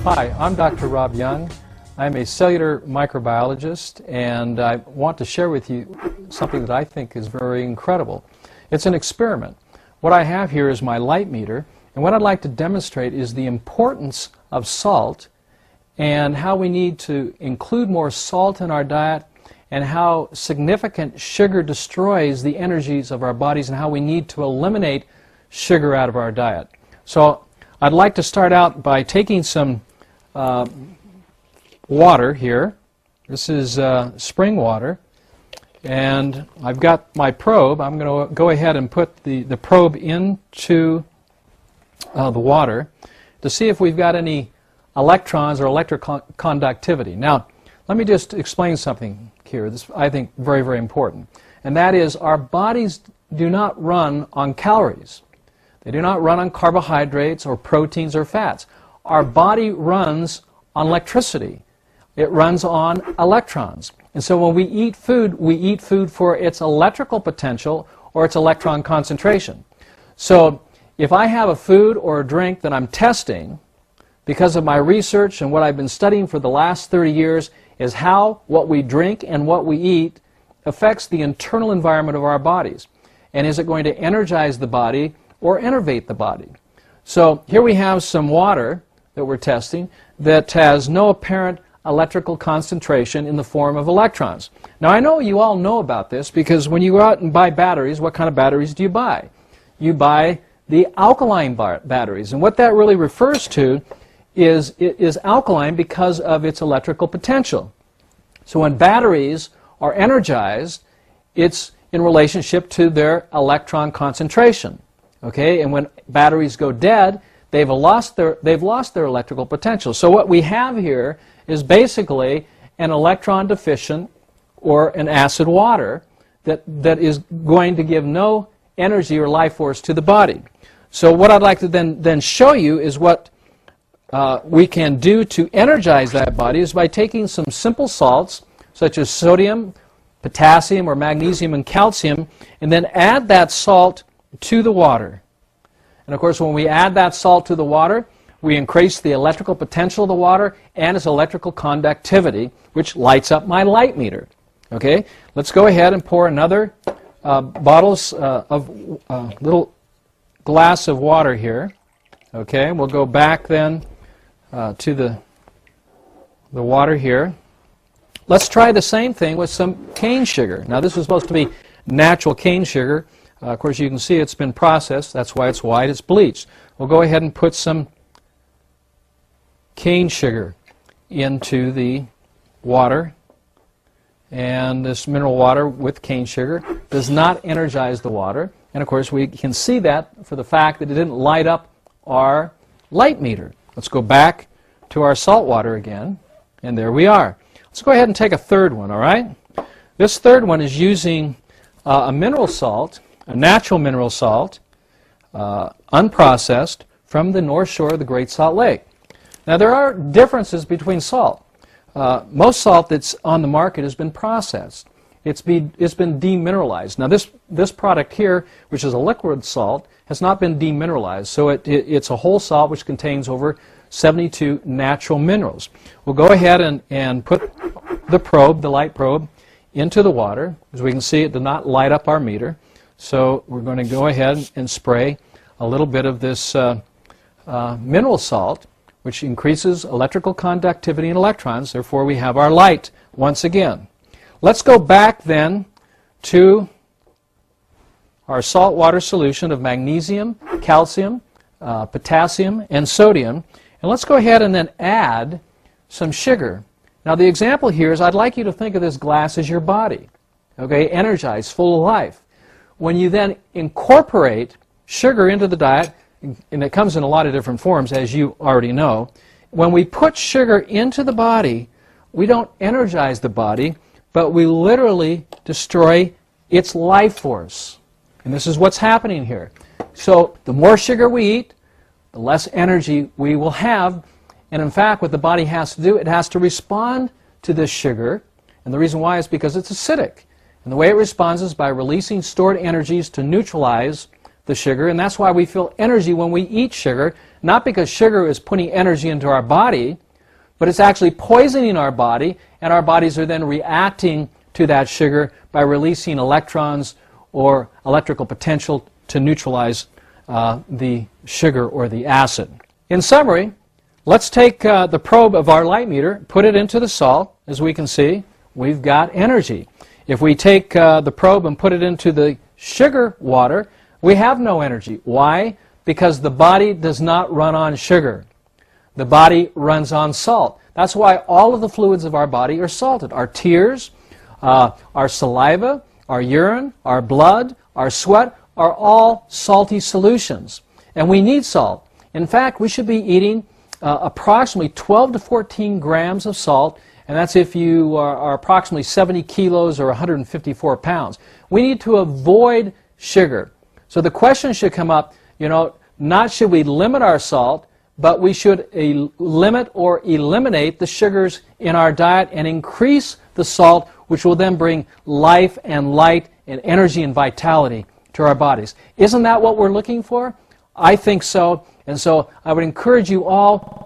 Hi, I'm Dr. Rob Young. I'm a cellular microbiologist, and I want to share with you something that I think is very incredible. It's an experiment. What I have here is my light meter, and what I'd like to demonstrate is the importance of salt and how we need to include more salt in our diet, and how significant sugar destroys the energies of our bodies, and how we need to eliminate sugar out of our diet. So I'd like to start out by taking some water here. This is spring water, and I've got my probe. I'm going to go ahead and put the probe into the water to see if we've got any electrons or electric conductivity. Now, let me just explain something here. This, I think, very, very important. And that is, our bodies do not run on calories. They do not run on carbohydrates or proteins or fats. Our body runs on electricity. It runs on electrons. And so when we eat food for its electrical potential or its electron concentration. So if I have a food or a drink that I'm testing, because of my research and what I've been studying for the last 30 years, is how what we drink and what we eat affects the internal environment of our bodies. And is it going to energize the body or enervate the body? So here we have some water that we're testing that has no apparent electrical concentration in the form of electrons. Now, I know you all know about this, because when you go out and buy batteries, what kind of batteries do you buy? You buy the alkaline batteries. And what that really refers to is alkaline because of its electrical potential. So when batteries are energized, it's in relationship to their electron concentration. Okay? And when batteries go dead, they've lost their electrical potential. So what we have here is basically an electron deficient or an acid water that is going to give no energy or life force to the body. So what I'd like to then show you is what we can do to energize that body is by taking some simple salts such as sodium, potassium, or magnesium and calcium, and then add that salt to the water. And of course, when we add that salt to the water, we increase the electrical potential of the water and its electrical conductivity, which lights up my light meter. Okay, let's go ahead and pour another little glass of water here. Okay, we'll go back then to the water here. Let's try the same thing with some cane sugar. Now, this is supposed to be natural cane sugar. Of course, you can see it's been processed. That's why it's white. It's bleached. We'll go ahead and put some cane sugar into the water. And this mineral water with cane sugar does not energize the water. And of course, we can see that for the fact that it didn't light up our light meter. Let's go back to our salt water again. And there we are. Let's go ahead and take a third one, all right? This third one is using a mineral salt, a natural mineral salt, unprocessed, from the North Shore of the Great Salt Lake. Now, there are differences between salt. Most salt that's on the market has been processed. It's been demineralized. Now, this product here, which is a liquid salt, has not been demineralized. So it's a whole salt which contains over 72 natural minerals. We'll go ahead and put the probe, the light probe, into the water. As we can see, it did not light up our meter. So we're going to go ahead and spray a little bit of this mineral salt, which increases electrical conductivity in electrons. Therefore, we have our light once again. Let's go back then to our saltwater solution of magnesium, calcium, potassium, and sodium. And let's go ahead and then add some sugar. Now, the example here is I'd like you to think of this glass as your body, okay, energized, full of life. When you then incorporate sugar into the diet, and it comes in a lot of different forms, as you already know, when we put sugar into the body, we don't energize the body, but we literally destroy its life force. And this is what's happening here. So the more sugar we eat, the less energy we will have. And in fact, what the body has to do, it has to respond to this sugar. And the reason why is because it's acidic. And the way it responds is by releasing stored energies to neutralize the sugar, and that's why we feel energy when we eat sugar, not because sugar is putting energy into our body, but it's actually poisoning our body, and our bodies are then reacting to that sugar by releasing electrons or electrical potential to neutralize the sugar or the acid. In summary, let's take the probe of our light meter, put it into the salt. As we can see, we've got energy. If we take the probe and put it into the sugar water, we have no energy. Why? Because the body does not run on sugar. The body runs on salt. That's why all of the fluids of our body are salted. Our tears, our saliva, our urine, our blood, our sweat are all salty solutions. And we need salt. In fact, we should be eating approximately 12 to 14 grams of salt, and that's if you are approximately 70 kilos or 154 pounds. We need to avoid sugar. So the question should come up, not should we limit our salt, but we should limit or eliminate the sugars in our diet and increase the salt, which will then bring life and light and energy and vitality to our bodies. Isn't that what we're looking for? I think so. And so I would encourage you all